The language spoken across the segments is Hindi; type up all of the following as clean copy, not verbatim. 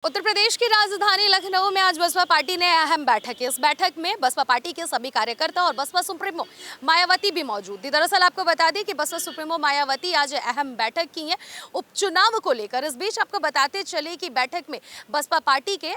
उत्तर प्रदेश की राजधानी लखनऊ में आज बसपा पार्टी ने अहम बैठक की। इस बैठक में बसपा पार्टी के सभी कार्यकर्ता और बसपा सुप्रीमो मायावती भी मौजूद थी। दरअसल आपको बता दें कि बसपा सुप्रीमो मायावती आज अहम बैठक की है उपचुनाव को लेकर। इस बीच आपको बताते चले कि बैठक में बसपा पार्टी के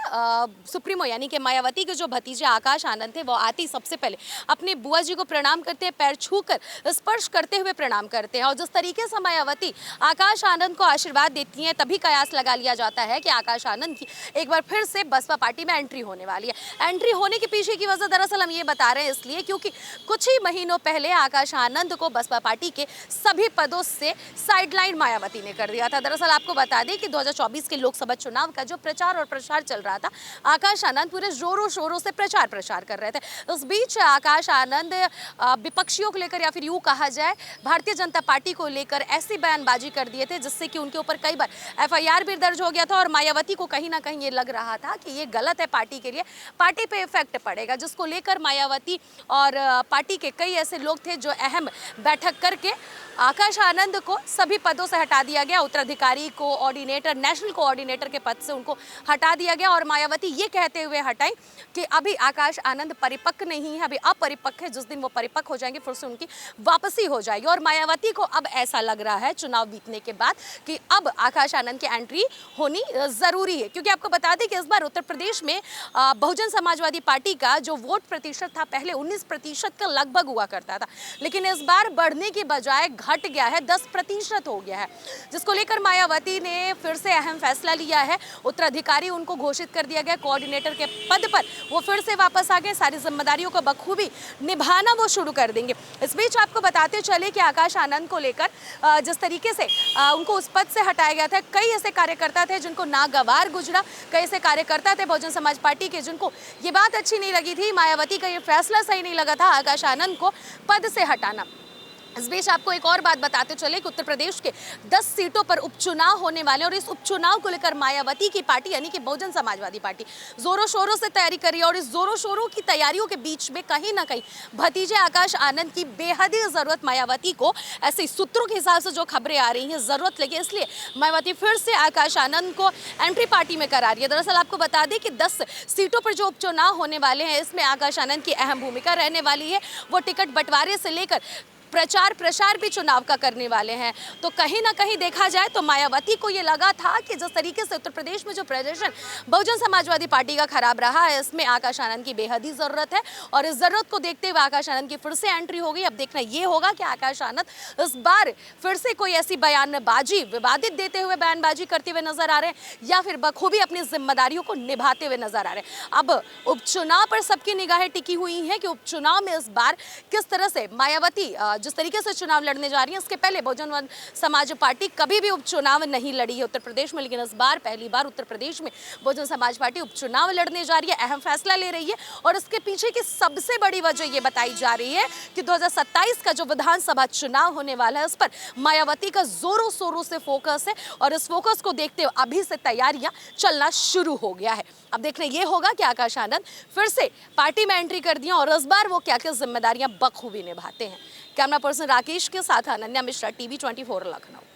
सुप्रीमो यानी कि मायावती के जो भतीजे आकाश आनंद थे वो आती सबसे पहले अपने बुआ जी को प्रणाम करते हैं, पैर छूकर स्पर्श करते हुए प्रणाम करते हैं। और जिस तरीके से मायावती आकाश आनंद को आशीर्वाद देती हैं, तभी कयास लगा लिया जाता है कि आकाश आनंद की एक बार फिर से बसपा पार्टी में एंट्री होने वाली है। एंट्री होने के पीछे की वजह दरअसल हम ये बता रहे हैं इसलिए क्योंकि कुछ ही महीनों पहले आकाश आनंद को बसपा पार्टी के सभी पदों से साइडलाइन मायावती ने कर दिया था। दरअसल आपको बता दें कि 2024 के लोकसभा चुनाव का जो प्रचार और प्रसार चल रहा था, आकाश आनंद पूरे जोरों शोरों से प्रचार प्रसार कर रहे थे। उस बीच आकाश आनंद विपक्षियों को लेकर या फिर यूं कहा जाए भारतीय जनता पार्टी को लेकर ऐसी बयानबाजी कर दिए थे जिससे कि उनके ऊपर कई बार एफआईआर भी दर्ज हो गया था। और मायावती को कहीं ना कहीं ये लग रहा था कि ये गलत है, पार्टी के लिए पार्टी पे इफेक्ट पड़ेगा, जिसको लेकर मायावती और पार्टी के कई ऐसे लोग थे जो अहम बैठक करके आकाश आनंद को सभी पदों से हटा दिया गया। उत्तराधिकारी कोऑर्डिनेटर, नेशनल कोऑर्डिनेटर के पद से उनको हटा दिया गया और मायावती ये कहते हुए हटाई कि अभी आकाश आनंद परिपक्व नहीं है, अभी अपरिपक्व है। जिस दिन वो परिपक्व हो जाएंगे फिर से उनकी वापसी हो जाएगी। और मायावती को अब ऐसा लग रहा है चुनाव बीतने के बाद कि अब आकाश आनंद की एंट्री होनी जरूरी है, क्योंकि आपको बता दें कि इस बार उत्तर प्रदेश में बहुजन समाजवादी पार्टी का जो वोट प्रतिशत था पहले 19% का लगभग हुआ करता था, लेकिन इस बार बढ़ने की बजाय घट गया है, 10% हो गया है, जिसको लेकर मायावती ने फिर से अहम फैसला लिया है। उत्तराधिकारी उनको घोषित कर दिया गया, कोऑर्डिनेटर के पद पर वो फिर से वापस आ गए, सारी जिम्मेदारियों को बखूबी निभाना वो शुरू कर देंगे। इस बीच आपको बताते चले कि आकाश आनंद को लेकर जिस तरीके से उनको उस पद से हटाया गया था, कई ऐसे कार्यकर्ता थे जिनको नागवार गुजरा, कई ऐसे कार्यकर्ता थे बहुजन समाज पार्टी के जिनको ये बात अच्छी नहीं लगी थी, मायावती का ये फैसला सही नहीं लगा था आकाश आनंद को पद से हटाना। इस बीच आपको एक और बात बताते चले कि उत्तर प्रदेश के 10 सीटों पर उपचुनाव होने वाले और इस उपचुनाव को लेकर मायावती की पार्टी यानी कि बहुजन समाजवादी पार्टी जोरों शोरों से तैयारी कर रही है। और इस जोरों शोरों की तैयारियों के बीच में कहीं ना कहीं भतीजे आकाश आनंद की बेहद ही जरूरत मायावती को, ऐसे सूत्रों के हिसाब से जो खबरें आ रही हैं, जरूरत लगी, इसलिए मायावती फिर से आकाश आनंद को एंट्री पार्टी में करा रही है। दरअसल आपको बता दें कि 10 सीटों पर जो उपचुनाव होने वाले हैं इसमें आकाश आनंद की अहम भूमिका रहने वाली है। वो टिकट बंटवारे से लेकर प्रचार प्रसार भी चुनाव का करने वाले हैं। तो कहीं ना कहीं देखा जाए तो मायावती को ये लगा था कि जिस तरीके से उत्तर प्रदेश में जो प्रदर्शन बहुजन समाजवादी पार्टी का खराब रहा है, इसमें आकाश आनंद की बेहद ही जरूरत है। और इस जरूरत को देखते हुए आकाश आनंद की फिर से एंट्री हो गई। अब देखना ये होगा कि आकाश आनंद इस बार फिर से कोई ऐसी बयानबाजी विवादित देते हुए बयानबाजी करते हुए नजर आ रहे हैं या फिर बखूबी अपनी जिम्मेदारियों को निभाते हुए नजर आ रहे हैं। अब उपचुनाव पर सबकी निगाहें टिकी हुई हैं कि उपचुनाव में इस बार किस तरह से मायावती जिस तरीके से चुनाव लड़ने जा रही है। इसके पहले बहुजन समाज पार्टी कभी भी उपचुनाव नहीं लड़ी है उत्तर प्रदेश में, लेकिन इस बार पहली बार उत्तर प्रदेश में बहुजन समाज पार्टी उपचुनाव लड़ने जा रही है, अहम फैसला ले रही है। और इसके पीछे की सबसे बड़ी वजह यह बताई जा रही है कि 2027 का जो विधानसभा चुनाव होने वाला है उस पर मायावती का जोरों शोरों से फोकस है। और इस फोकस को देखते हुए अभी से तैयारियां चलना शुरू हो गया है। अब देखने ये होगा कि आकाश आनंद फिर से पार्टी में एंट्री कर दिया और इस बार वो क्या क्या जिम्मेदारियां बखूबी निभाते हैं। कैमरा पर्सन राकेश के साथ अनन्या मिश्रा, टीवी 24 लखनऊ।